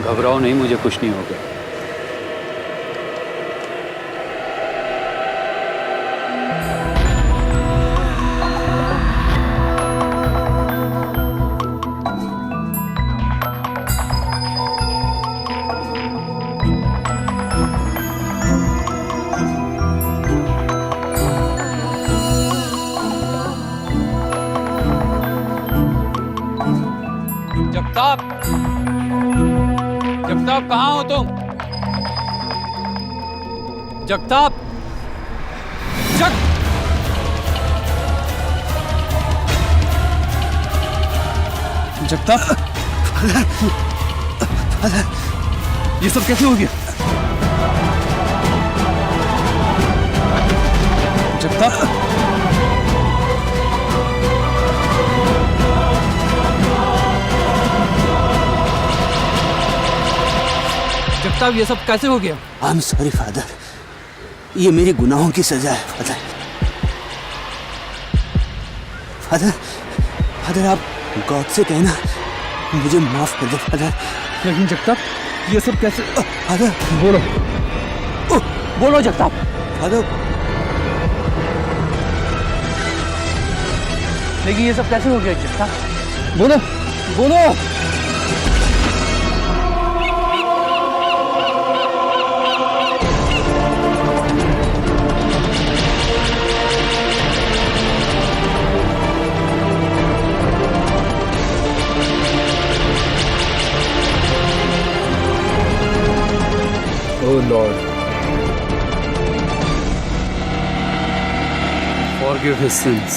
घबराओ नहीं, मुझे कुछ नहीं होगा। जगताप, जगताप कहाँ हो तुम? जगताप, जगताप, ये सब कैसे हो गया? जगताप, जगताप, ये सब कैसे हो गया? आई एम सॉरी फादर, ये मेरी गुनाहों की सजा है फादर। फादर, फादर आप गॉड से कहना मुझे माफ कर दे फादर। लेकिन जगताप, ये सब कैसे? फादर बोलो, बोलो जगताप। फादर, लेकिन ये सब कैसे हो गया जगताप? बोलो, बोलो। Oh Lord, forgive his sins.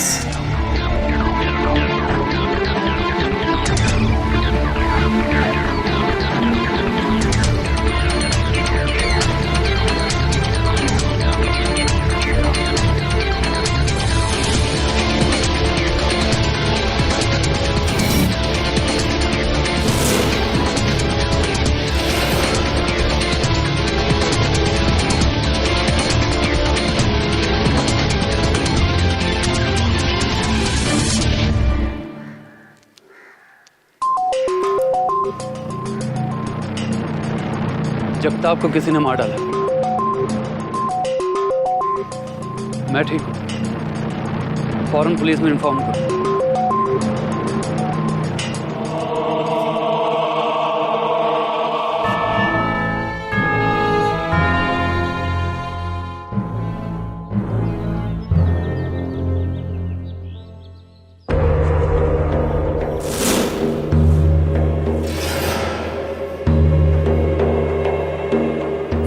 Jagtap को किसी ने मार डाला। मैं ठीक हूँ, फौरन पुलिस में इन्फॉर्म करो।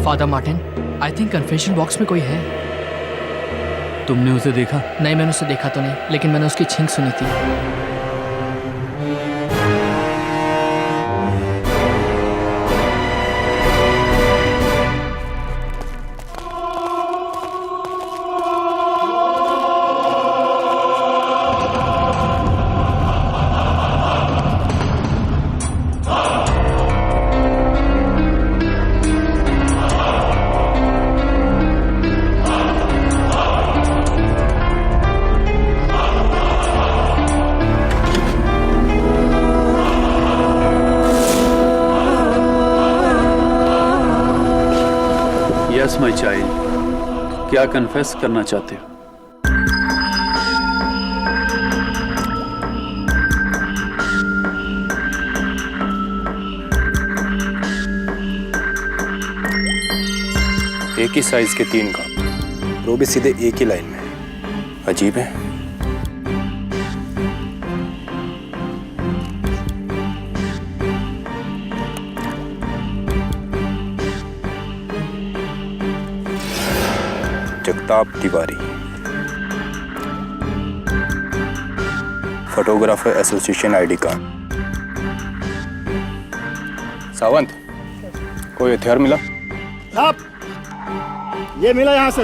Father Martin, I think confession box में कोई है। तुमने उसे देखा? नहीं, मैंने उसे देखा तो नहीं, लेकिन मैंने उसकी छींक सुनी थी। यस माय चाइल्ड, क्या कन्फेस करना चाहते हो? एक ही साइज के 3 कप, वो भी सीधे एक ही लाइन में। अजीब है। Jagtap Tiwari, photographer association ID card. Sawant, कोई हथियार मिला? साहब, ये मिला यहाँ से।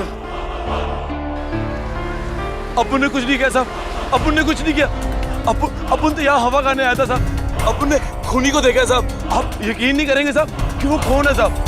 अपुन ने कुछ नहीं किया साहब, अपुन ने कुछ नहीं किया। अपुन तो यहाँ हवा खाने आया था साहब। अपुन ने खूनी को देखा है साहब। आप यकीन नहीं करेंगे साहब कि वो कौन है साहब।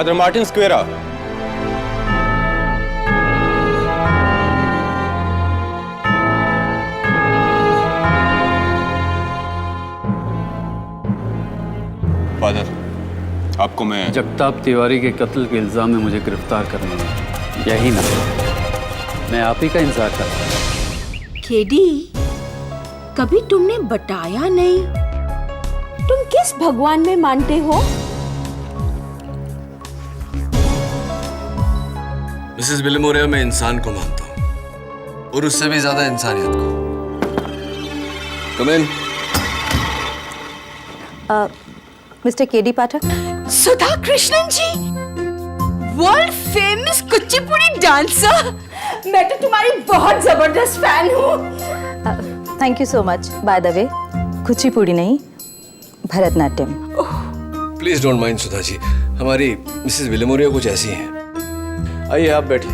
Father Martin स्क्वेरा। फादर, आपको मैं जगताप तिवारी के कत्ल के इल्जाम में मुझे गिरफ्तार करने में यही ना, मैं आप ही का इंतजार कर रहा हूं। केडी, कभी तुमने बताया नहीं तुम किस भगवान में मानते हो? मिसेस विलिमोरिया, मैं इंसान को मानता हूँ और उससे भी ज्यादा इंसानियत को। कम इन। मिस्टर केडी पाठक। सुधा कृष्णन जी, वर्ल्ड फेमस कुचिपुड़ी डांसर। मैं तो तुम्हारी बहुत जबरदस्त फैन हूँ। Thank you so much. By the way, Kuchipudi नहीं, Bharatanatyam. Please don't mind Sudha ji, हमारी मिसेस विलिमोरिया कुछ ऐसी हैं। आइए आप बैठिए।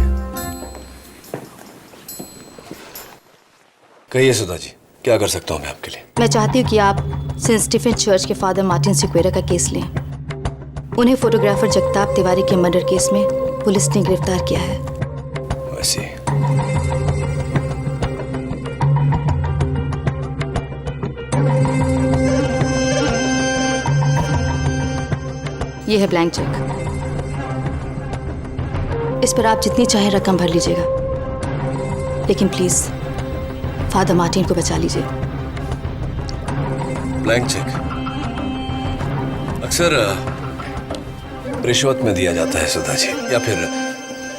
कहिए सुधा जी, क्या कर सकता हूँ मैं आपके लिए? मैं चाहती हूँ कि आप सेंट स्टीफन चर्च के फादर मार्टिन सिक्वेरा का केस लें। उन्हें फोटोग्राफर जगताप तिवारी के मर्डर केस में पुलिस ने गिरफ्तार किया है। वैसे ये है ब्लैंक चेक। इस पर आप जितनी चाहे रकम भर लीजिएगा, लेकिन प्लीज फादर मार्टिन को बचा लीजिए। ब्लैंक चेक अक्सर रिश्वत में दिया जाता है सुधा जी, या फिर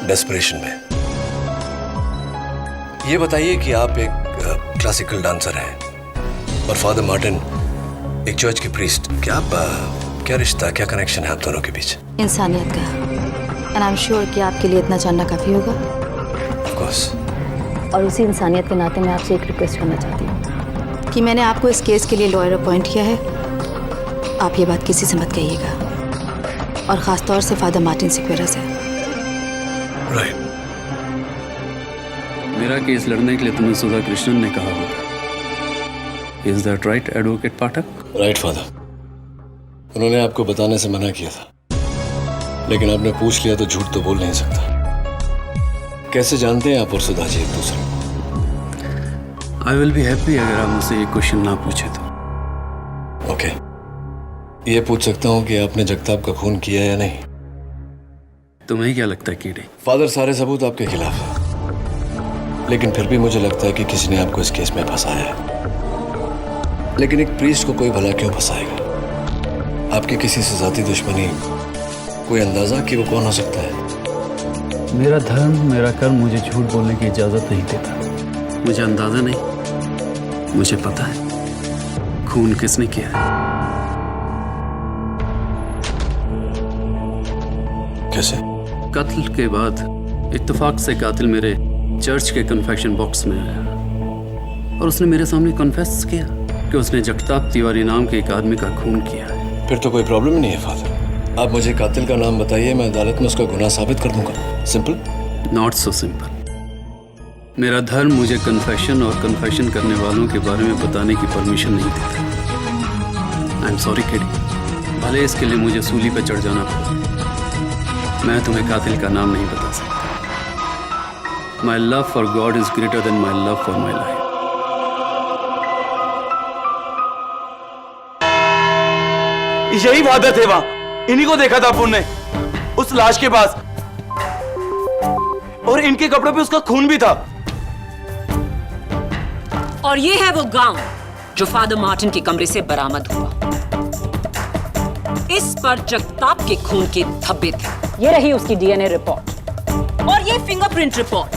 डेस्परेशन में। ये बताइए कि आप एक क्लासिकल डांसर हैं और फादर मार्टिन एक चर्च के प्रीस्ट। क्या रिश्ता, क्या कनेक्शन है आप दोनों के बीच? इंसानियत का। एंड आई एम श्योर कि आपके लिए इतना जानना काफी होगा। Of course. और उसी इंसानियत के नाते मैं आपसे एक रिक्वेस्ट करना चाहती हूँ कि मैंने आपको इस केस के लिए लॉयर अपॉइंट किया है। आप ये बात किसी से मत कहिएगा, और खास तौर से फादर मार्टिन सिक्वेरा से। राइट। मेरा केस लड़ने के लिए तुम्हें सुधा कृष्णन ने कहा होगा। Is that right advocate Pathak? Right father, उन्होंने आपको बताने से मना किया था, लेकिन आपने पूछ लिया तो झूठ तो बोल नहीं सकता। कैसे जानते हैं आप और सुधा जी एक दूसरे को? आई विल बी हैप्पी अगर आप मुझसे ये क्वेश्चन ना पूछे तो। ओके, ये पूछ सकता हूँ कि आपने जगताप का खून किया या नहीं? तुम्हें क्या लगता है कीड़े? फादर, सारे सबूत आपके खिलाफ है, लेकिन फिर भी मुझे लगता है कि किसी ने आपको इस केस में फंसाया है। लेकिन एक प्रीस्ट को कोई भला क्यों फंसाएगा? आपकी किसी से जाती दुश्मनी, कोई अंदाजा कि वो कौन हो सकता है? मेरा धर्म, मेरा कर्म मुझे झूठ बोलने की इजाजत नहीं देता। मुझे अंदाजा नहीं, मुझे पता है खून किसने किया है। कैसे? कत्ल के बाद इत्तेफाक से कातिल मेरे चर्च के कन्फेक्शन बॉक्स में आया और उसने मेरे सामने कन्फेस किया कि उसने जगताप तिवारी नाम के एक आदमी का खून किया है। फिर तो कोई प्रॉब्लम ही नहीं है फादर। आप मुझे कातिल का नाम बताइए, मैं अदालत में उसका गुनाह साबित कर दूंगा। सिंपल? Not so simple. मेरा धर्म मुझे कन्फेशन और कन्फेशन करने वालों के बारे में बताने की परमिशन नहीं देता। आई एम सॉरी किडी, भले इसके लिए मुझे सूली पे चढ़ जाना पड़ा, मैं तुम्हें कातिल का नाम नहीं बता सकता। My love for God is greater than my love for my life. यही फादर थे वहां, इन्हीं को देखा था अपन ने उस लाश के पास, और इनके कपड़ों पे उसका खून भी था। और ये है वो गाउन जो फादर मार्टिन के कमरे से बरामद हुआ। इस पर जगताप के खून के धब्बे थे। ये रही उसकी डीएनए रिपोर्ट और ये फिंगरप्रिंट रिपोर्ट।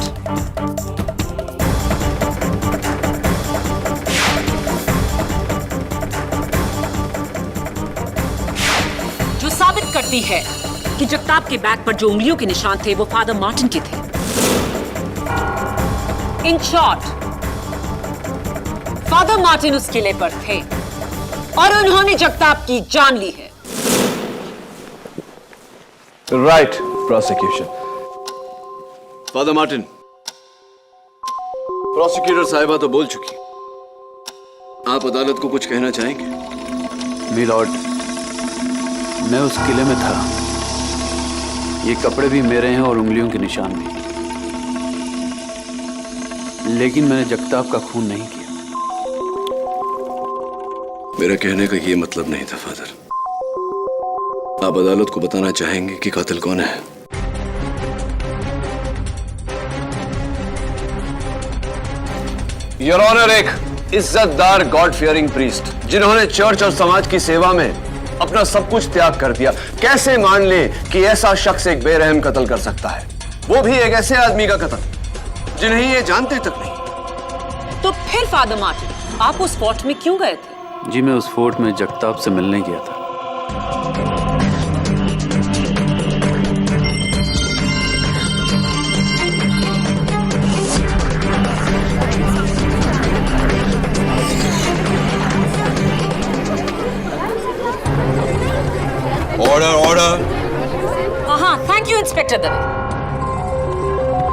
जो साबित करती है कि जगताप के बैग पर जो उंगलियों के निशान थे वो फादर मार्टिन के थे। इन शॉर्ट, फादर मार्टिन उस किले पर थे और उन्होंने जगताप की जान ली है। Right prosecution. Father Martin, prosecutor साहिबा तो बोल चुकी, आप अदालत को कुछ कहना चाहेंगे? मी लॉर्ड, मैं उस किले में था ये कपड़े भी मेरे हैं और उंगलियों के निशान भी। लेकिन मैंने जगताप का खून नहीं किया। मेरा कहने का ये मतलब नहीं था फादर। आप अदालत को बताना चाहेंगे कि कातिल कौन है? योर ऑनर, एक इज्जतदार गॉड फियरिंग प्रीस्ट जिन्होंने चर्च और समाज की सेवा में अपना सब कुछ त्याग कर दिया, कैसे मान ले कि ऐसा शख्स एक बेरहम कत्ल कर सकता है, वो भी एक ऐसे आदमी का कत्ल जिन्हें ये जानते तक नहीं। तो फिर फादर मार्टिन, आप उस फोर्ट में क्यों गए थे? जी मैं उस फोर्ट में जगताप से मिलने गया था। Order order. हाँ, thank you inspector Dave.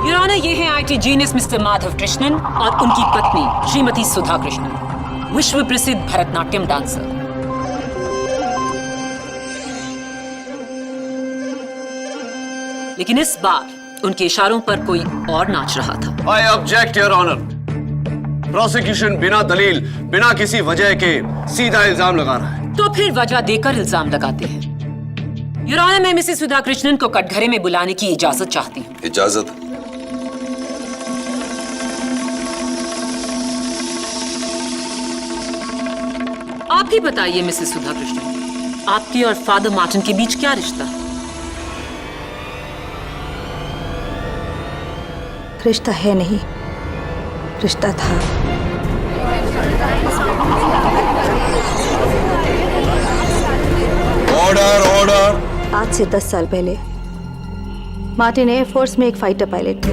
Your honour, ये हैं IT genius mister Madhav Krishnan और उनकी पत्नी श्रीमती सुधा कृष्णन, विश्व प्रसिद्ध भरतनाट्यम डांसर। लेकिन इस बार उनके इशारों पर कोई और नाच रहा था। I object your honour. Prosecution बिना दलील, बिना किसी वजह के सीधा इल्जाम लगा रहा है। तो फिर वजह देकर इल्जाम लगाते हैं। योर ऑनर, मैं मिसेस सुधा कृष्णन को कटघरे में बुलाने की इजाजत चाहती हूँ। इजाजत? आप ही बताइए मिसेस सुधा कृष्णन, आपके और फादर मार्टिन के बीच क्या रिश्ता है? रिश्ता है नहीं, रिश्ता था। Order order. आज से 10 साल पहले मार्टिन एयरफोर्स में एक फाइटर पायलट थे।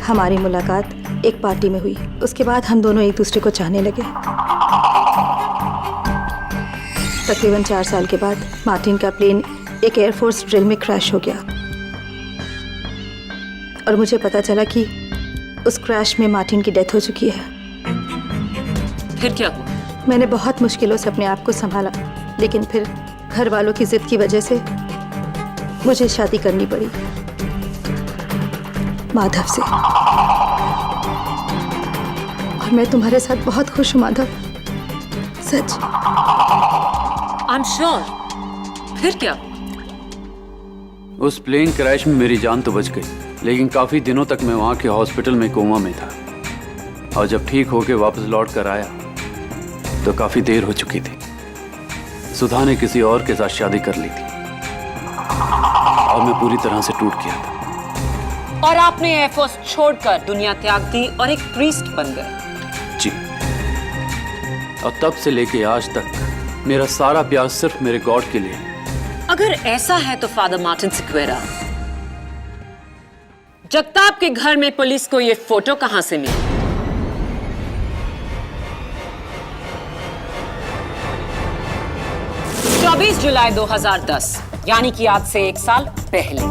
हमारी मुलाकात एक पार्टी में हुई। उसके बाद हम दोनों एक दूसरे को चाहने लगे। तकरीबन 4 साल के बाद मार्टिन का प्लेन एक एयरफोर्स ड्रिल में क्रैश हो गया और मुझे पता चला कि उस क्रैश में मार्टिन की डेथ हो चुकी है। फिर क्या हुआ? मैंने बहुत मुश्किलों से अपने आप को संभाला, लेकिन फिर घर वालों की जिद की वजह से मुझे शादी करनी पड़ी माधव से। और मैं तुम्हारे साथ बहुत खुश हूँ माधव, सच। I am sure. फिर क्या? उस प्लेन क्रैश में मेरी जान तो बच गई, लेकिन काफी दिनों तक मैं वहां के हॉस्पिटल में कोमा में था। और जब ठीक होके वापस लौट कर आया तो काफी देर हो चुकी थी। सुधा ने किसी और के साथ शादी कर ली थी और मैं पूरी तरह से टूट गया था। और आपने एयरफोर्स छोड़कर दुनिया त्याग दी और एक प्रीस्ट बन गए। जी, और तब से लेके आज तक मेरा सारा प्यार सिर्फ मेरे गॉड के लिए है। अगर ऐसा है तो फादर मार्टिन सिक्वेरा, जगताप के घर में पुलिस को ये फोटो कहां से मिली? जुलाई 2010, यानी कि आज से 1 साल पहले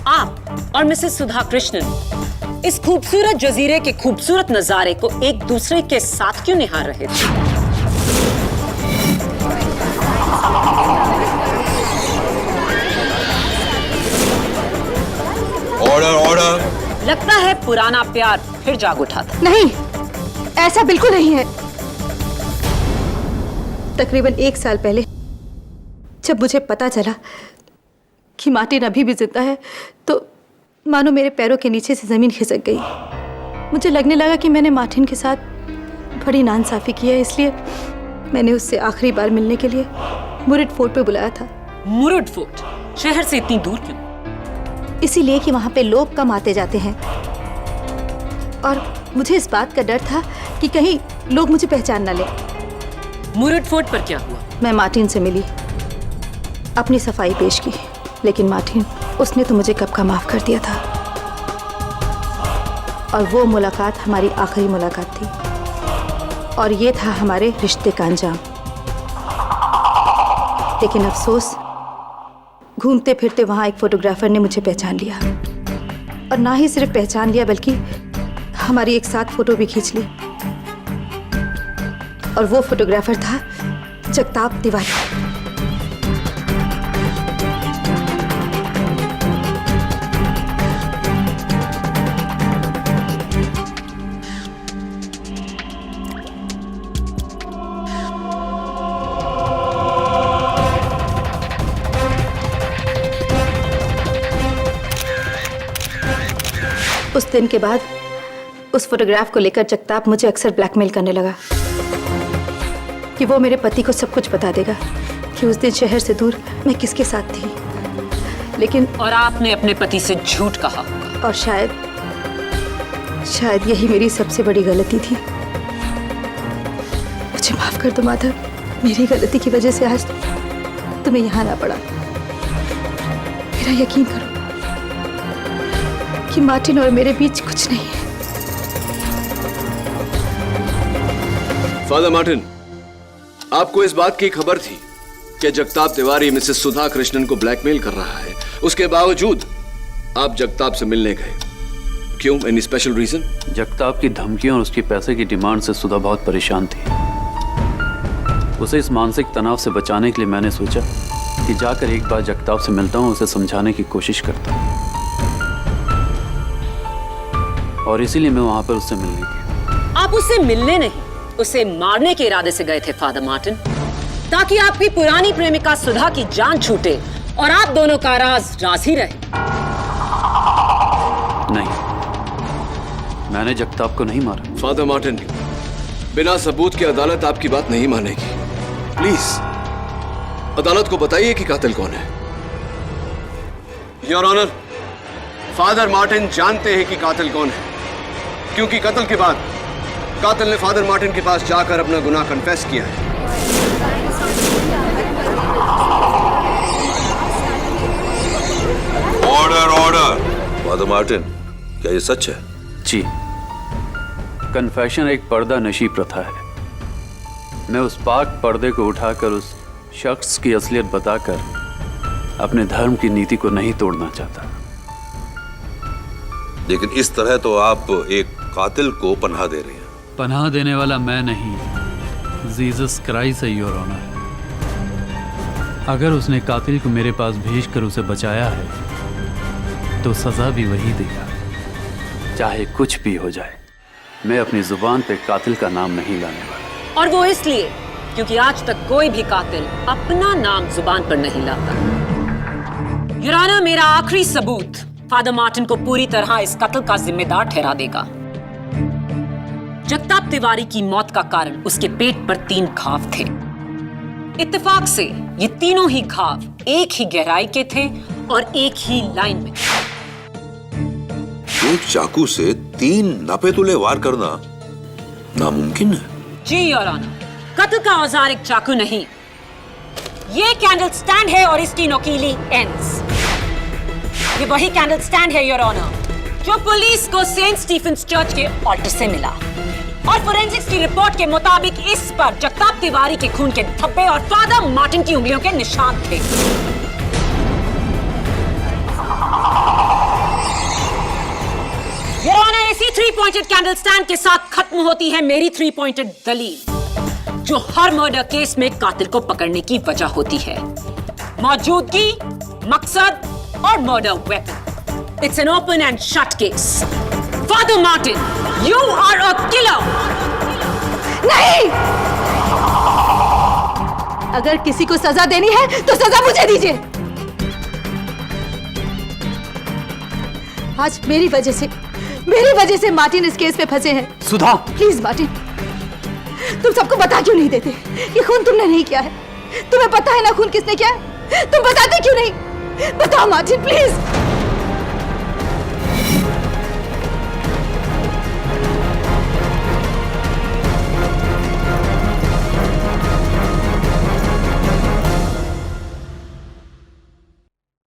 आप और मिसेस सुधा कृष्णन इस खूबसूरत जजीरे के खूबसूरत नजारे को एक दूसरे के साथ क्यों निहार रहे थे? Order order. लगता है पुराना प्यार फिर जाग उठा था। नहीं, ऐसा बिल्कुल नहीं है। तकरीबन 1 साल पहले जब मुझे पता चला कि मार्टिन अभी भी जिंदा है, तो मानो मेरे पैरों के नीचे से जमीन खिसक गई। मुझे लगने लगा कि मैंने मार्टिन के साथ बड़ी नाइंसाफी की है, इसलिए मैंने उससे आखिरी बार मिलने के लिए मुरुड फोर्ट पे बुलाया था। मुरुड फोर्ट शहर से इतनी दूर क्यों? इसीलिए कि वहां पे लोग कम आते जाते हैं और मुझे इस बात का डर था कि कहीं लोग मुझे पहचान ना ले। मुरुड फोर्ट पर क्या हुआ? मैं मार्टिन से मिली, अपनी सफाई पेश की, लेकिन मार्टिन, उसने तो मुझे कब का माफ कर दिया था। और वो मुलाकात हमारी आखिरी मुलाकात थी और ये था हमारे रिश्ते का अंजाम। लेकिन अफसोस, घूमते फिरते वहां एक फोटोग्राफर ने मुझे पहचान लिया, और ना ही सिर्फ पहचान लिया बल्कि हमारी एक साथ फोटो भी खींच ली। और वो फोटोग्राफर था जगताप तिवारी। उस दिन के बाद उस फोटोग्राफ को लेकर जगताप मुझे अक्सर ब्लैकमेल करने लगा कि वो मेरे पति को सब कुछ बता देगा कि उस दिन शहर से दूर मैं किसके साथ थी। लेकिन और आपने अपने पति से झूठ कहा। और शायद यही मेरी सबसे बड़ी गलती थी। मुझे माफ कर दो माधव, मेरी गलती की वजह से आज तुम्हें यहाँ ना पड़ा। मेरा यकीन करो कि मार्टिन और मेरे बीच कुछ नहीं है। फादर मार्टिन, आपको इस बात की खबर थी कि जगताप तिवारी मिसेस सुधा कृष्णन को ब्लैकमेल कर रहा है, उसके बावजूद आप जगताप से मिलने गए। क्यों? Any special reason? जगताप की धमकियों और उसकी पैसे की डिमांड से सुधा बहुत परेशान थी। उसे इस मानसिक तनाव से बचाने के लिए मैंने सोचा कि जाकर एक बार जगताप से मिलता हूं, उसे समझाने की कोशिश करता हूं, और इसीलिए मैं वहां पर उससे मिलने गया। आप उससे मिलने नहीं, उसे मारने के इरादे से गए थे फादर मार्टिन, ताकि आपकी पुरानी प्रेमिका सुधा की जान छूटे और आप दोनों का राज ही रहे। नहीं, मैंने जगताप को नहीं मारा। फादर मार्टिन, बिना सबूत के अदालत आपकी बात नहीं मानेगी। प्लीज अदालत को बताइए कि कातिल कौन है। योर ऑनर, फादर मार्टिन जानते हैं कि कातिल कौन है, क्योंकि कत्ल के बाद कातिल ने फादर मार्टिन के पास जाकर अपना गुनाह कन्फेस किया है। Order order. फादर मार्टिन, क्या ये सच है? जी, कन्फेशन एक पर्दा नशी प्रथा है। मैं उस पाक पर्दे को उठाकर उस शख्स की असलियत बताकर अपने धर्म की नीति को नहीं तोड़ना चाहता। लेकिन इस तरह तो आप एक कातिल को पनाह दे रहे हैं। पनाह देने वाला मैं नहीं, जीसस क्राइस्ट है योर ऑनर। अगर उसने कातिल को मेरे पास भेजकर उसे बचाया है तो सजा भी वही देगा, चाहे कुछ भी हो जाए। मैं अपनी जुबान पे कातिल का नाम नहीं लाने वाला। और वो इसलिए क्योंकि आज तक कोई भी कातिल अपना नाम जुबान पर नहीं लाता। योर ऑनर, मेरा आखिरी सबूत फादर मार्टिन को पूरी तरह इस कत्ल का जिम्मेदार ठहरा देगा। जगताप तिवारी की मौत का कारण उसके पेट पर 3 घाव थे। इत्तेफाक से ये तीनों ही घाव एक ही गहराई के थे और एक ही लाइन में। एक चाकू से 3 नापेतुले वार करना नामुमकिन है। जी योर ऑनर, कत्ल का औजार एक चाकू नहीं, ये कैंडल स्टैंड है और इसकी नोकीली एंड्स। ये वही कैंडल स्टैंड है योर ऑनर जो पुलिस को सेंट स्टीफेंस चर्च के ऑल्टर से मिला, और फोरेंसिक्स की रिपोर्ट के मुताबिक इस पर जगताप तिवारी के खून के धब्बे और फादर मार्टिन की उंगलियों के निशान थे। योर ऑनर, इसी 3 पॉइंटेड कैंडल स्टैंड के साथ खत्म होती है मेरी 3 पॉइंटेड दलील, जो हर मर्डर केस में कातिल को पकड़ने की वजह होती है। मौजूदगी, मकसद और murder weapon. It's an open and shut case. Father Martin, you are a killer. नहीं! अगर किसी को सजा देनी है तो सजा मुझे दीजिए। आज मेरी वजह से मार्टिन इस केस में फंसे हैं। सुधा, प्लीज मार्टिन, तुम सबको बता क्यों नहीं देते कि खून तुमने नहीं किया है? तुम्हें पता है ना खून किसने किया है? तुम बताते क्यों नहीं? बताओ मार्टिन, प्लीज।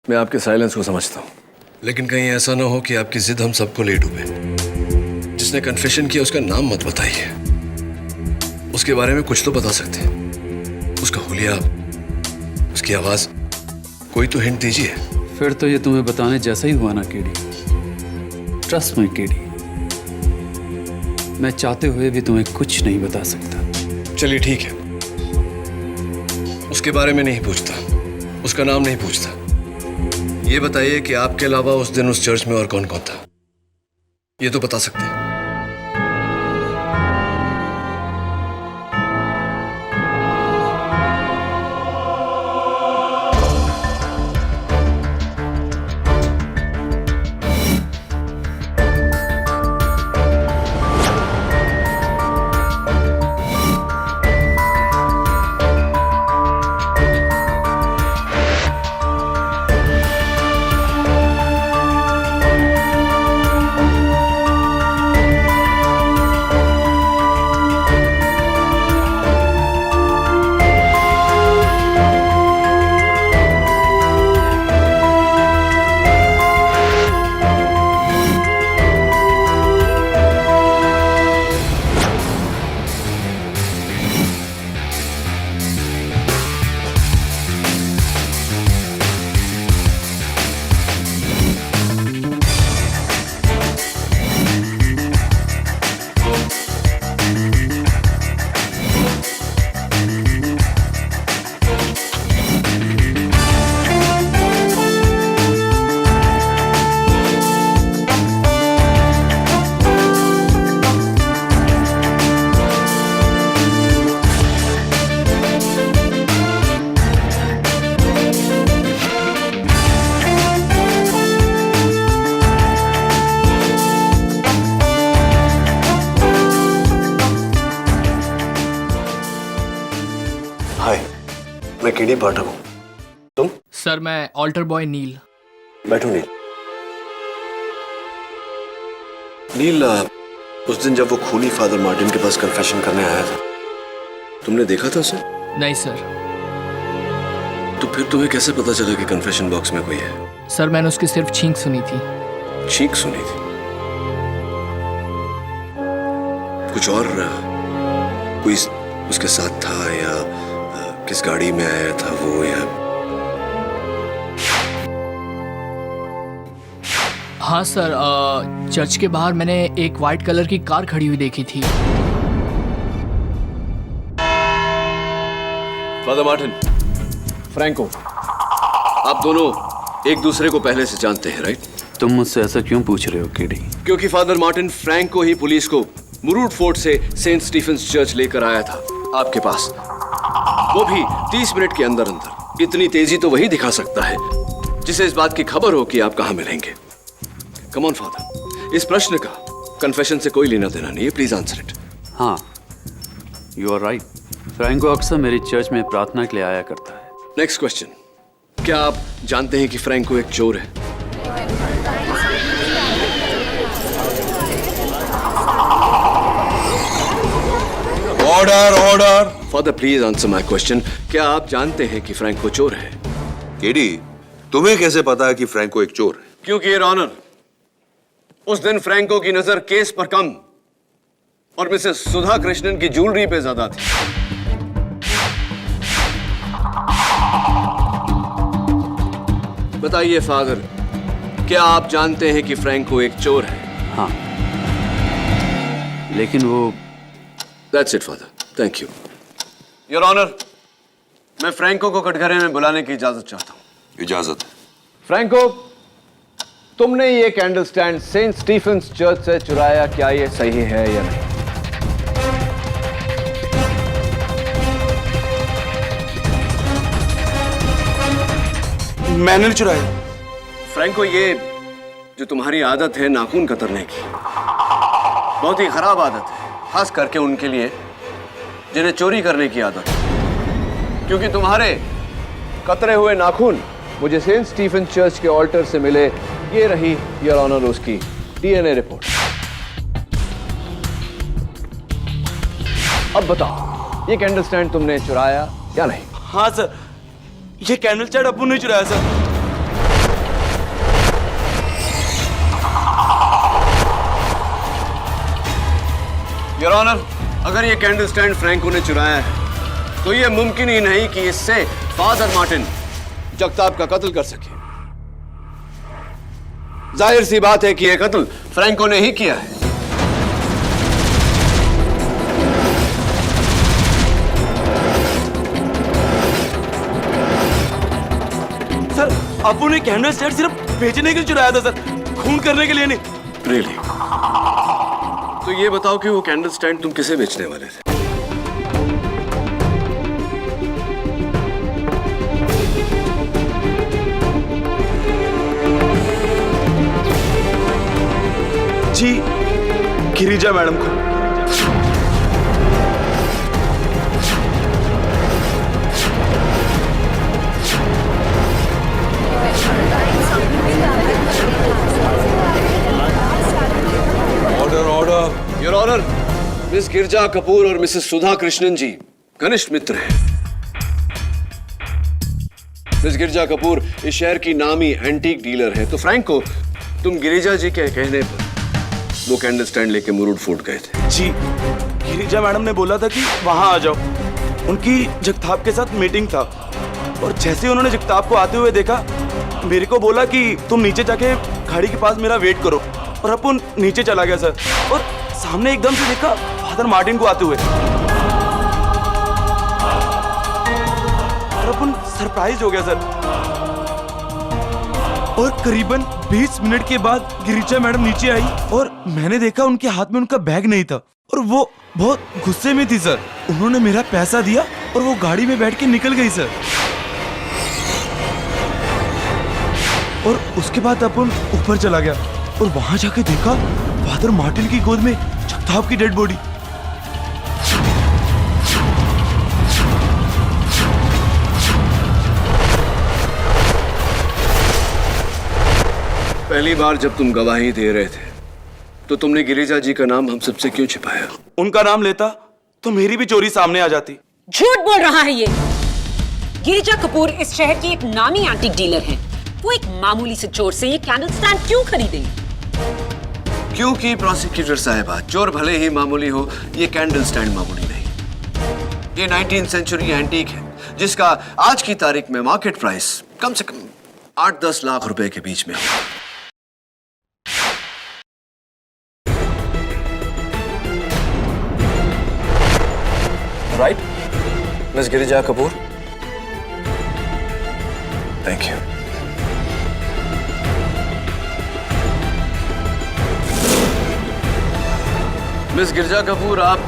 मैं आपके साइलेंस को समझता हूँ, लेकिन कहीं ऐसा ना हो कि आपकी जिद हम सबको ले डूबे। जिसने कन्फेशन किया उसका नाम मत बताइए, उसके बारे में कुछ तो बता सकते हैं। उसका हुलिया, उसकी आवाज, कोई तो हिंट दीजिए। फिर तो ये तुम्हें बताने जैसा ही हुआ ना केडी। ट्रस्ट मी केडी, मैं चाहते हुए भी तुम्हें कुछ नहीं बता सकता। चलिए ठीक है, उसके बारे में नहीं पूछता, उसका नाम नहीं पूछता। ये बताइए कि आपके अलावा उस दिन उस चर्च में और कौन कौन था, ये तो बता सकते हैं। हाय, मैं केडी पाठक हूँ। तुम? सर मैं ऑल्टर बॉय नील। बैठो नील। नील, उस दिन जब वो खूनी फादर मार्टिन के पास कन्फेशन करने आया था, तुमने देखा था उसे? नहीं सर। तो फिर तुम्हें कैसे पता चला कि कन्फेशन बॉक्स में कोई है? सर मैंने उसकी सिर्फ छींक सुनी थी। छींक सुनी थी? कुछ और कोई उसके साथ था, या किस गाड़ी में आया था वो, या? हाँ सर, चर्च के बाहर मैंने एक वाइट कलर की कार खड़ी हुई देखी थी। फादर मार्टिन, फ्रैंको, आप दोनों एक दूसरे को पहले से जानते हैं, राइट? तुम मुझसे ऐसा क्यों पूछ रहे हो केडी? क्योंकि फादर मार्टिन फ्रैंको ही पुलिस को मुरूड फोर्ट से सेंट स्टीफेंस चर्च लेकर आया था आपके पास, वो भी 30 मिनट के अंदर अंदर। इतनी तेजी तो वही दिखा सकता है जिसे इस बात की खबर हो कि आप कहां मिलेंगे। कम ऑन फादर, इस प्रश्न का कन्फेशन से कोई लेना देना नहीं है, प्लीज आंसर इट। हाँ, यू आर राइट। फ्रैंको अक्सर मेरी चर्च में प्रार्थना के लिए आया करता है। नेक्स्ट क्वेश्चन, क्या आप जानते हैं कि फ्रैंको एक चोर है? Order order. Father please answer my question, क्या आप जानते हैं कि फ्रैंको चोर है? केडी, तुम्हें कैसे पता है कि फ्रैंको एक चोर है? क्योंकि योर ऑनर, उस दिन फ्रैंको की नजर केस पर कम और मिसेस सुधा कृष्णन की ज्वेलरी पे ज्यादा थी। बताइए फादर, क्या आप जानते हैं कि फ्रैंको एक चोर है? हाँ, लेकिन वो... That's it, father. Thank you. Your Honor, मैं फ्रैंको को कटघरे में बुलाने की इजाजत चाहता हूँ। इजाजत है। फ्रैंको, तुमने ये candle stand Saint Stephen's Church से चुराया, क्या ये सही है या नहीं? मैंने नहीं चुराया। फ्रैंको, ये जो तुम्हारी आदत है नाखून कतरने की, बहुत ही खराब आदत है, खास करके उनके लिए जिन्हें चोरी करने की आदत है। क्योंकि तुम्हारे कतरे हुए नाखून मुझे सेंट स्टीफेंस चर्च के ऑल्टर से मिले। ये रही योर ऑनर उसकी डीएनए रिपोर्ट। अब बताओ, ये कैंडल स्टैंड तुमने चुराया या नहीं? हाँ सर, ये कैंडल स्टैंड अप्पू ने चुराया सर। योर ऑनर, अगर ये कैंडल स्टैंड फ्रैंको ने चुराया है तो ये मुमकिन ही नहीं कि इससे फादर मार्टिन जगताप का कत्ल कर सके। जाहिर सी बात है कि यह कत्ल फ्रैंको ने ही किया है। सर, अप्पू ने कैंडल स्टैंड सिर्फ बेचने के लिए चुराया था सर, खून करने के लिए नहीं। रियली? तो ये बताओ कि वो कैंडल स्टैंड तुम किसे बेचने वाले थे? जी, गिरिजा मैडम को। Order order. Your honour, miss Girja Kapoor और मिसेस सुधा कृष्णन जी घनिष्ठ मित्र हैं। मिस गिरजा कपूर इस शहर की नामी एंटीक डीलर है, तो फ्रैंको, तुम गिरिजा जी के कहने पर वो कैंडल स्टैंड लेके मुरूड फोर्ट गए थे। जी, गिरिजा मैडम ने बोला था कि वहां आ जाओ, उनकी जगताप के साथ मीटिंग था। और जैसे ही उन्होंने जगताप को आते हुए देखा, मेरे को बोला कि तुम नीचे जाके गाड़ी के पास मेरा वेट करो। और अपन नीचे चला गया सर, और सामने एकदम से देखा फादर मार्टिन को आते हुए। और अपन सरप्राइज हो गया सर। और करीबन 20 मिनट के बाद गिरिजा मैडम नीचे आई और मैंने देखा उनके हाथ में उनका बैग नहीं था और वो बहुत गुस्से में थी सर। उन्होंने मेरा पैसा दिया और वो गाड़ी में बैठ के निकल गई सर। और उसके बाद अपन ऊपर चला गया और वहां जाके देखा फादर मार्टिन की गोद में जगताप की डेड बॉडी। पहली बार जब तुम गवाही दे रहे थे तो तुमने गिरिजा जी का नाम हम सबसे क्यों छिपाया? उनका नाम लेता तो मेरी भी चोरी सामने आ जाती। झूठ बोल रहा है ये। गिरिजा कपूर इस शहर की एक नामी एंटीक डीलर हैं। वो एक मामूली से चोर से ये कैंडल स्टैंड क्यों खरीदेंगे? क्योंकि प्रोसिक्यूटर साहिबा, चोर भले ही मामूली हो, ये कैंडल स्टैंड मामूली नहीं। ये 19th सेंचुरी एंटीक है जिसका आज की तारीख में मार्केट प्राइस कम से कम 8-10 लाख रुपए के बीच में है। Right miss Girija Kapoor? Thank you. Miss Girija Kapoor, आप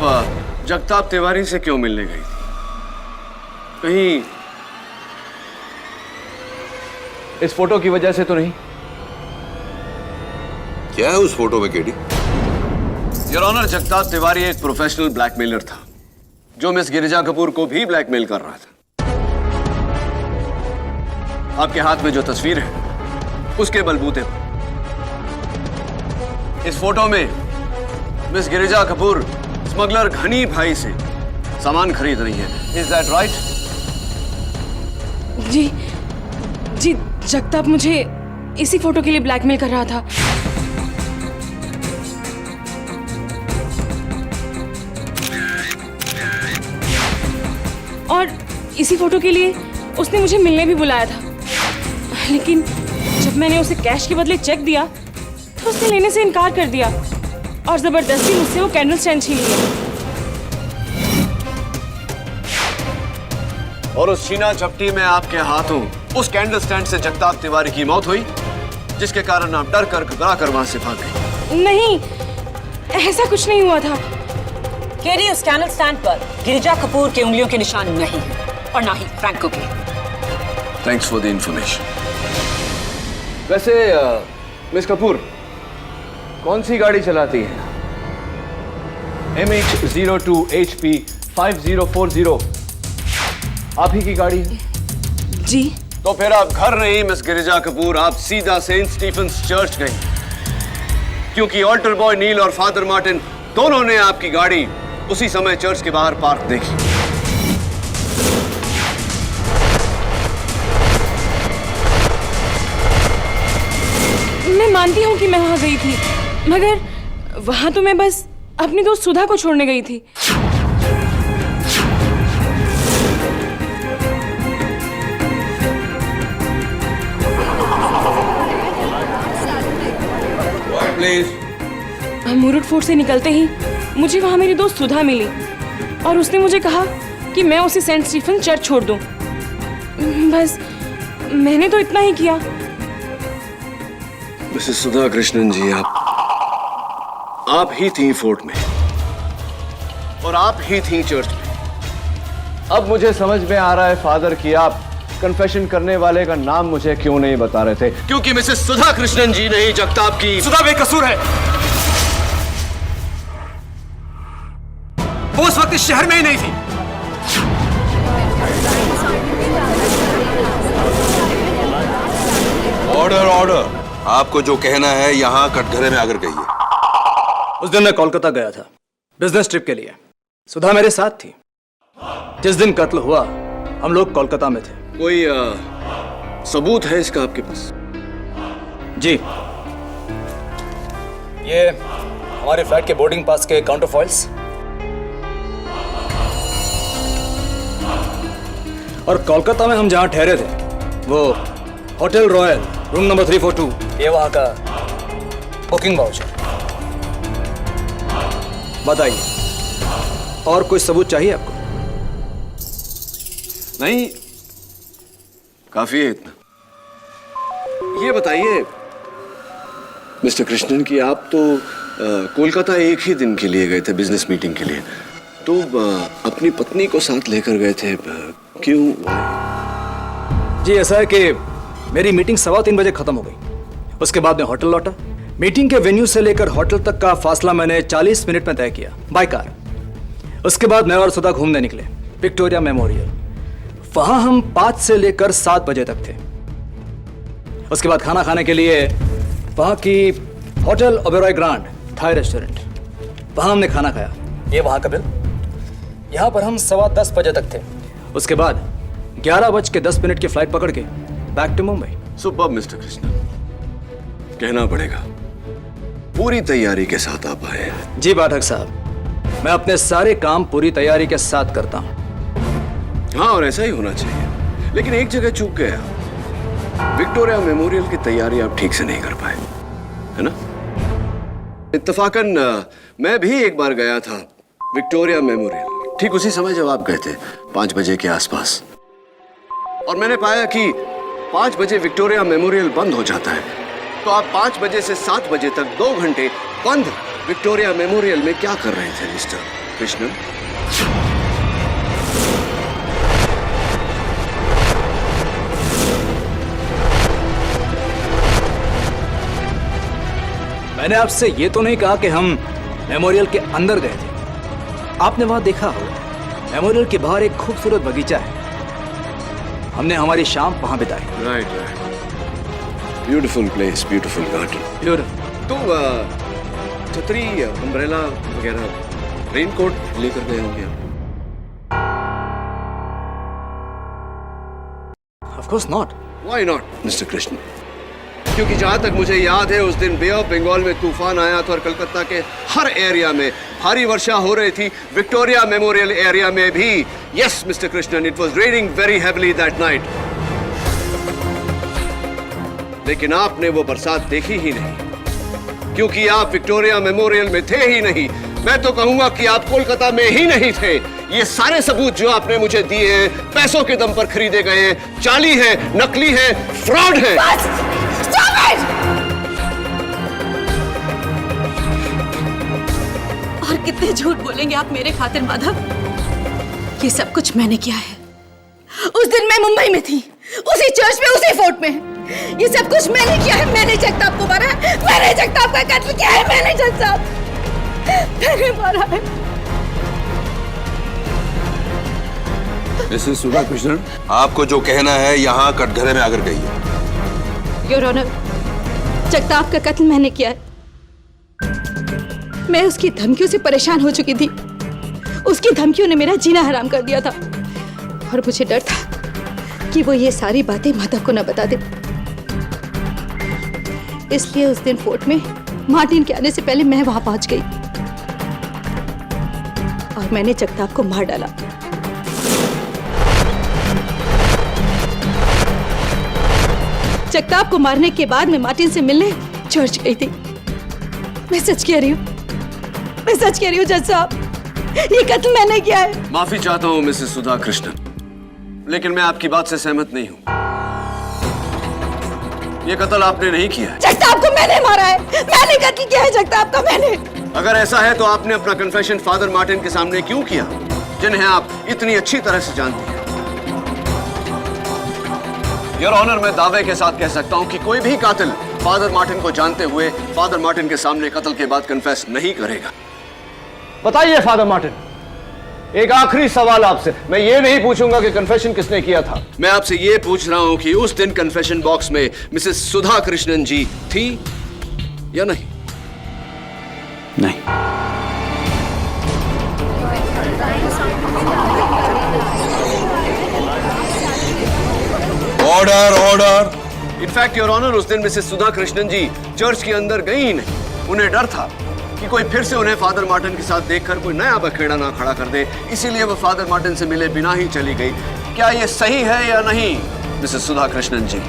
जगताप तिवारी से क्यों मिलने गई थी? कहीं इस फोटो की वजह से तो नहीं? क्या है उस फोटो में KD? Your honour, Jagtap Tiwari एक प्रोफेशनल ब्लैकमेलर था जो मिस गिरिजा कपूर को भी ब्लैकमेल कर रहा था। आपके हाथ में जो तस्वीर है उसके बलबूते पर इस फोटो में मिस गिरिजा कपूर स्मगलर घनी भाई से सामान खरीद रही है। Is that right? जी जी, जगताप मुझे इसी फोटो के लिए ब्लैकमेल कर रहा था। और इसी फोटो के लिए उसने मुझे मिलने भी बुलाया था, लेकिन जब मैंने उसे कैश के बदले चेक दिया तो उसने लेने से इनकार कर दिया और जबरदस्ती मुझसे वो कैंडल स्टैंड छीन लिया। और उस छीना झपटी में आपके हाथों उस कैंडल स्टैंड से जगताप तिवारी की मौत हुई, जिसके कारण आप डर कर घबरा कर वहां से भाग गए। नहीं, ऐसा कुछ नहीं हुआ था। केडी, उस कैंडल स्टैंड पर गिरिजा कपूर के उंगलियों के निशान नहीं है और ना ही फ्रैंको के। Thanks for the information. वैसे मिस कपूर कौन सी गाड़ी चलाती है? MH02 HP 5040 आप ही की गाड़ी है? जी। तो फिर आप घर नहीं मिस गिरिजा कपूर, आप सीधा सेंट स्टीफेंस चर्च गई, क्योंकि ऑल्टर बॉय नील और फादर मार्टिन दोनों ने आपकी गाड़ी उसी समय चर्च के बाहर पार्क देखी। मैं मानती हूँ कि मैं वहां गई थी, मगर वहां तो मैं बस अपनी दोस्त सुधा को छोड़ने गई थी। प्लीज। मुरुड फोर्ट से निकलते ही मुझे वहां मेरी दोस्त सुधा मिली और उसने मुझे कहा कि मैं उसे सेंट स्टीफन चर्च छोड़ दूं। बस मैंने तो इतना ही किया। मिसेस सुधा कृष्णन जी, आप ही थी फोर्ट में और आप ही थी चर्च में। अब मुझे समझ में आ रहा है फादर कि आप कन्फेशन करने वाले का नाम मुझे क्यों नहीं बता रहे थे, क्योंकि मिसेस सुधा कृष्णन जी ने ही जगताप की। सुधा बेकसूर है। वो उस वक्त इस शहर में ही नहीं थी। Order order. आपको जो कहना है यहाँ कटघरे में आकर कहिए। उस दिन मैं कोलकाता गया था बिजनेस ट्रिप के लिए। सुधा मेरे साथ थी। जिस दिन कत्ल हुआ हम लोग कोलकाता में थे। कोई सबूत है इसका आपके पास? जी, ये हमारे फ्लैट के बोर्डिंग पास के काउंटर फॉइल्स और कोलकाता में हम जहां ठहरे थे वो होटल रॉयल रूम नंबर 342, ये वहां का बुकिंग वाउचर। बताइए, और कोई सबूत चाहिए आपको? नहीं, काफी है इतना। ये बताइए मिस्टर कृष्णन कि आप तो कोलकाता एक ही दिन के लिए गए थे बिजनेस मीटिंग के लिए, तो अपनी पत्नी को साथ लेकर गए थे, क्यों? जी, ऐसा है कि मेरी मीटिंग 3:15 बजे खत्म हो गई। उसके बाद मैं होटल लौटा। मीटिंग के वेन्यू से लेकर होटल तक का फासला मैंने 40 मिनट में तय किया बाय कार। उसके बाद मैं और सुधा घूमने निकले विक्टोरिया मेमोरियल। वहां हम 5 से लेकर 7 बजे तक थे। उसके बाद खाना खाने के लिए वहाँ की hotel Oberoi Grand Thai restaurant, वहाँ हमने खाना खाया। ये वहाँ का बिल। यहाँ पर हम 10:15 बजे तक थे। उसके बाद 11:10 की फ्लाइट पकड़ के back to Mumbai. Superb mister Krishna, कहना पड़ेगा पूरी तैयारी के साथ आप आए हैं। जी पाठक साहब, मैं अपने सारे काम पूरी तैयारी के साथ करता हूँ। हाँ, और ऐसा ही होना चाहिए। लेकिन एक जगह चूक गए आप। विक्टोरिया मेमोरियल की तैयारी आप ठीक से नहीं कर पाए, है ना? इत्तफाकन मैं भी एक बार गया था विक्टोरिया मेमोरियल, ठीक उसी समय जब आप गए थे, 5 बजे के आसपास। और मैंने पाया कि 5 बजे विक्टोरिया मेमोरियल बंद हो जाता है। तो आप 5 बजे से 7 बजे तक 2 घंटे बंद विक्टोरिया मेमोरियल में क्या कर रहे थे मिस्टर कृष्णन? मैंने आपसे ये तो नहीं कहा कि हम मेमोरियल के अंदर गए थे। आपने वहां देखा होगा, मेमोरियल के बाहर एक खूबसूरत बगीचा है। हमने हमारी शाम वहां बिताई। Right. Beautiful place, beautiful garden. Beautiful. तो छतरी, अम्ब्रेला वगैरह, रेनकोट लेकर गए होंगे आप? Of course not. Why not, mister Krishna? क्योंकि जहां तक मुझे याद है, उस दिन बे ऑफ बंगाल में तूफान आया था और कलकत्ता के हर एरिया में भारी वर्षा हो रही थी। विक्टोरिया मेमोरियल एरिया में भी। Yes mister Krishnan, it was raining very heavily that night. लेकिन आपने वो बरसात देखी ही नहीं, क्योंकि आप विक्टोरिया मेमोरियल में थे ही नहीं। मैं तो कहूंगा कि आप कोलकाता में ही नहीं थे। ये सारे सबूत जो आपने मुझे दिए हैं, पैसों के दम पर खरीदे गए हैं, जाली है, नकली है, फ्रॉड है। और कितने झूठ बोलेंगे आप मेरे खातिर माधव? ये सब कुछ मैंने किया है। उस दिन मैं मुंबई में थी, उसी चर्च में, उसी फोर्ट में। ये सब कुछ मैंने किया है। मैंने जगताप को मारा है, मैंने जगताप का कत्ल किया है, मैंने जगताप, मैंने मारा है। मिसेस सुधा कृष्णन, आपको जो कहना है यहाँ कटघरे में आकर कहिए। योर ऑनर, जगताप का कत्ल मैंने किया है। मैं उसकी धमकियों से परेशान हो चुकी थी। उसकी धमकियों ने मेरा जीना हराम कर दिया था और मुझे डर था कि वो ये सारी बातें माधव को न बता दे। इसलिए उस दिन फोर्ट में मार्टिन के आने से पहले मैं वहां पहुंच गई और मैंने जगताप को मार डाला। जगताप को मारने के बाद मैं मार्टिन से मिलने चर्च गई थी। मैं सच कह रही हूँ, मैं सच कह रही हूँ जज साहब, ये कत्ल मैंने किया है। माफी चाहता हूँ मिसेस सुधा कृष्णन, लेकिन मैं आपकी बात से सहमत नहीं हूँ। ये कत्ल आपने नहीं किया है। जगताप को मैंने मारा है, मैंने कत्ल किया है जगताप का, मैंने। अगर ऐसा है तो आपने अपना कन्फेशन फादर मार्टिन के सामने क्यों किया, जिन्हें आप इतनी अच्छी तरह से जानती हैं? योर ऑनर, मैं दावे के साथ कह सकता हूं कि कोई भी कातिल फादर मार्टिन को जानते हुए फादर मार्टिन के सामने कत्ल के बाद कन्फेस नहीं करेगा। बताइए फादर मार्टिन, एक आखिरी सवाल आपसे। मैं ये नहीं पूछूंगा कि कन्फेशन किसने किया था। मैं आपसे ये पूछ रहा हूं कि उस दिन कन्फेशन बॉक्स में मिसेस सुधा कृष्णन जी थी या नहीं? नहीं। Order order. In fact your honour, उस दिन मिसेस सुधा कृष्णन जी चर्च के अंदर गई ही नहीं। उन्हें डर था कि कोई फिर से उन्हें फादर मार्टिन के साथ देखकर कोई नया बखेड़ा ना खड़ा कर दे, इसीलिए वो फादर मार्टिन से मिले बिना ही चली गई। क्या ये सही है या नहीं मिसेस सुधा कृष्णन जी?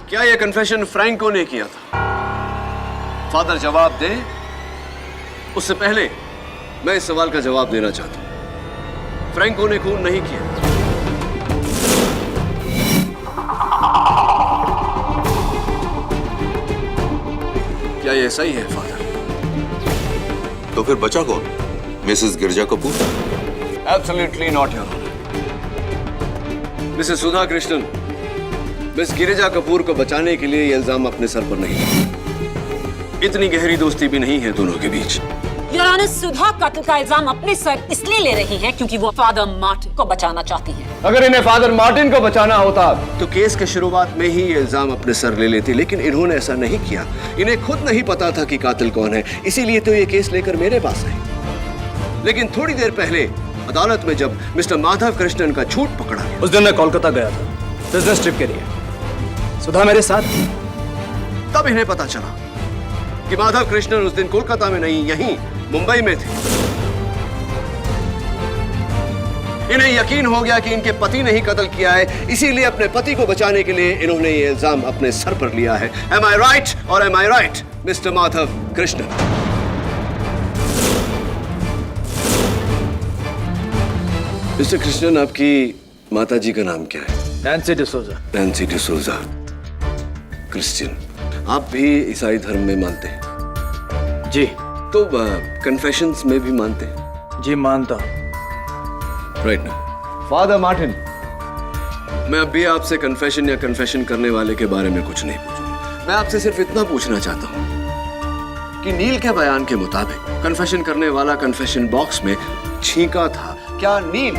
क्या ये कन्फेशन फ्रैंको ने किया था? फादर जवाब दे। उससे पहले मैं इस सवाल का जवाब देना चाहता हूं। फ्रैंको ने खून नहीं किया। क्या ये सही है फादर? तो फिर बचा कौन? Mrs Girja Kapoor? Absolutely not your honour. Mrs Sudha Krishnan, Miss Girija Kapoor को बचाने के लिए ये इल्जाम अपने सर पर नहीं। इतनी गहरी दोस्ती भी नहीं है दोनों के बीच। योर ऑनर, सुधा कत्ल का इल्जाम अपने सर इसलिए ले रही हैं क्योंकि वो फादर मार्टिन को बचाना चाहती हैं। अगर इन्हें फादर मार्टिन को बचाना होता तो केस के शुरुआत में ही ये इल्जाम अपने सर ले लेती, लेकिन इन्होंने ऐसा नहीं किया। इन्हें खुद नहीं पता था कि कातिल कौन है, इसीलिए तो ये केस लेकर मेरे पास आई। लेकिन थोड़ी देर पहले अदालत में जब मिस्टर माधव कृष्णन का झूठ पकड़ा गया, उस दिन मैं कोलकाता गया था बिजनेस ट्रिप के लिए। सुधा मेरे साथ थी। तब इन्हें पता चला कि माधव कृष्णन उस दिन कोलकाता में नहीं, यहीं मुंबई में थे। इन्हें यकीन हो गया कि इनके पति ने ही कत्ल किया है, इसीलिए अपने पति को बचाने के लिए इन्होंने ये इल्जाम अपने सर पर लिया है। Am I right or am I right, mister Madhav Krishnan? Mister Krishnan, आपकी माता जी का नाम क्या है? Nancy D'Souza. Nancy D'Souza, Christian. आप भी ईसाई धर्म में मानते हैं? जी। तो कन्फेशंस में भी मानते हैं? जी मानता। राइट ना फादर मार्टिन, मैं अब भी आपसे कन्फेशन या कन्फेशन करने वाले के बारे में कुछ नहीं पूछूंगा। मैं आपसे सिर्फ इतना पूछना चाहता हूं कि नील के बयान के मुताबिक कन्फेशन करने वाला कन्फेशन बॉक्स में छींका था। क्या नील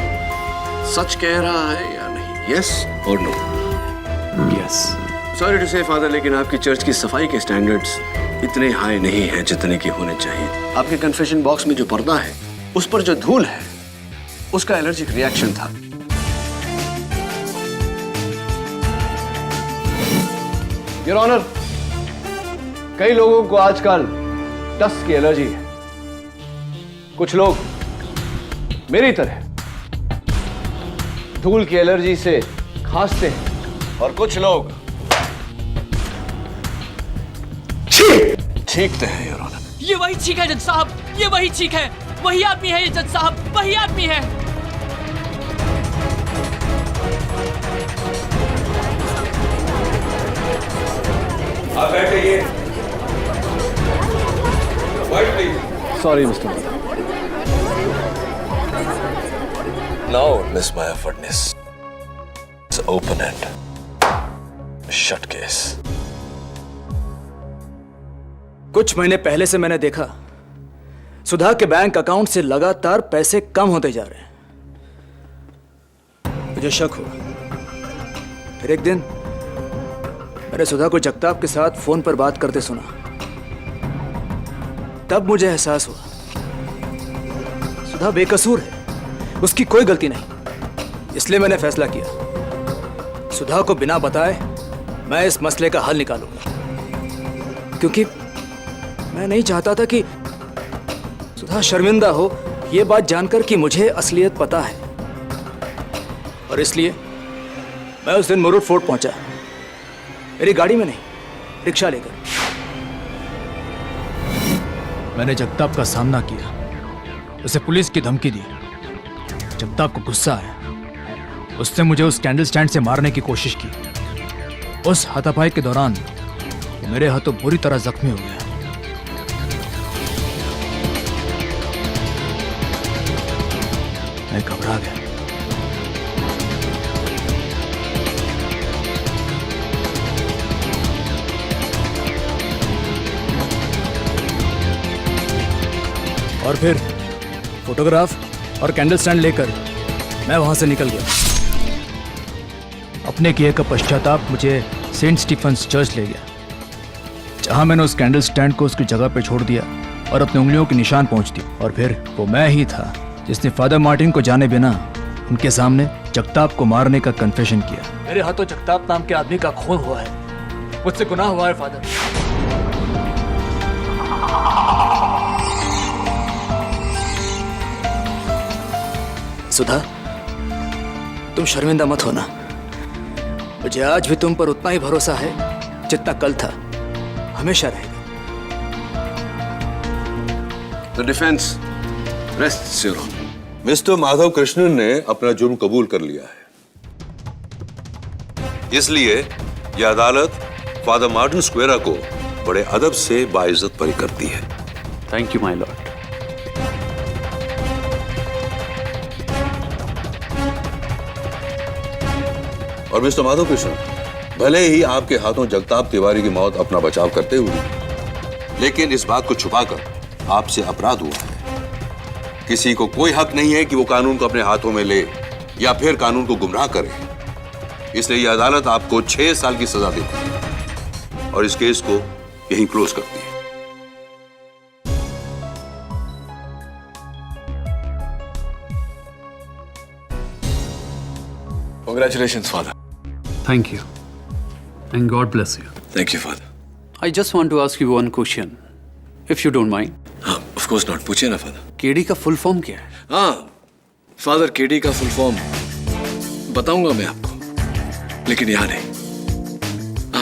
सच कह रहा है या नहीं? यस और नो? यस। सॉरी टू से फादर, लेकिन आपकी चर्च की सफाई के स्टैंडर्ड्स इतने हाई नहीं हैं जितने की होने चाहिए। आपके कन्फेशन बॉक्स में जो पर्दा है उस पर जो धूल है उसका एलर्जिक रिएक्शन था। योर ऑनर, कई लोगों को आजकल डस्ट की एलर्जी है। कुछ लोग मेरी तरह धूल की एलर्जी से खांसते हैं और कुछ लोग छींकते हैं। योर ऑनर, ये वही चीख है जज साहब, ये वही चीख है, वही आदमी है ये जज साहब, वही आदमी है। आप बैठिए। Sorry mister. Now miss Maya Phadnis, it's open and shut case. कुछ महीने पहले से मैंने देखा सुधा के बैंक अकाउंट से लगातार पैसे कम होते जा रहे हैं। मुझे शक हुआ। फिर एक दिन मैंने सुधा को जगताप के साथ फोन पर बात करते सुना। तब मुझे एहसास हुआ सुधा बेकसूर है, उसकी कोई गलती नहीं। इसलिए मैंने फैसला किया सुधा को बिना बताए मैं इस मसले का हल निकालूंगा, क्योंकि मैं नहीं चाहता था कि सुधा शर्मिंदा हो यह बात जानकर कि मुझे असलियत पता है। और इसलिए मैं उस दिन मुरुड फोर्ट पहुंचा, मेरी गाड़ी में नहीं, रिक्शा लेकर। मैंने जगताप का सामना किया, उसे पुलिस की धमकी दी। जगताप को गुस्सा आया, उसने मुझे उस कैंडल स्टैंड से मारने की कोशिश की। उस हाथापाई के दौरान वो मेरे हाथों बुरी तरह जख्मी हो गया। मैं घबरा गया। और फिर फोटोग्राफ और कैंडल स्टैंड लेकर मैं वहां से निकल गया। अपने किए का पश्चाताप मुझे सेंट स्टीफन्स चर्च ले गया, जहां मैंने उस कैंडल स्टैंड को उसकी जगह पे छोड़ दिया और अपने उंगलियों के निशान पहुंच दिए। और फिर वो मैं ही था जिसने फादर मार्टिन को जाने बिना उनके सामने जगताप को मारने का कन्फेशन किया। मेरे हाथों जगताप नाम के आदमी का खून हुआ है, मुझसे गुनाह हुआ है फादर। सुधा, तुम शर्मिंदा मत होना। मुझे आज भी तुम पर उतना ही भरोसा है जितना कल था, हमेशा रहेगा। The defense rests your honor. Mister Madhav Krishnan ने अपना जुर्म कबूल कर लिया है, इसलिए यह अदालत फादर मार्टिन स्क्वेरा को बड़े अदब से बाइज्जत बरी करती है। Thank you my Lord. और मिस्टर माधव कृष्णन, भले ही आपके हाथों जगताप तिवारी की मौत अपना बचाव करते हुए, लेकिन इस बात को छुपाकर आपसे अपराध हुआ है। किसी को कोई हक नहीं है कि वो कानून को अपने हाथों में ले या फिर कानून को गुमराह करे। इसलिए यह अदालत आपको 6 साल की सजा देती है और इस केस को यहीं क्लोज करती है। Congratulations, Father. Thank you. And God bless you. Thank you, Father. I just want to ask you one question, if you don't mind. हाँ, of course not. पूछिए ना, Father. केडी का फुल फॉर्म क्या है? हाँ, father KD का full form बताऊंगा मैं आपको, लेकिन यहाँ नहीं,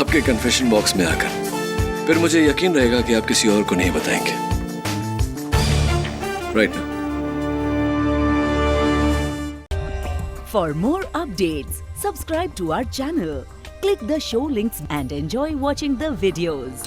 आपके कन्फेशन बॉक्स में आकर। फिर मुझे यकीन रहेगा कि आप किसी और को नहीं बताएंगे। राइट ना? For more updates, subscribe to our channel, click the show links and enjoy watching the videos.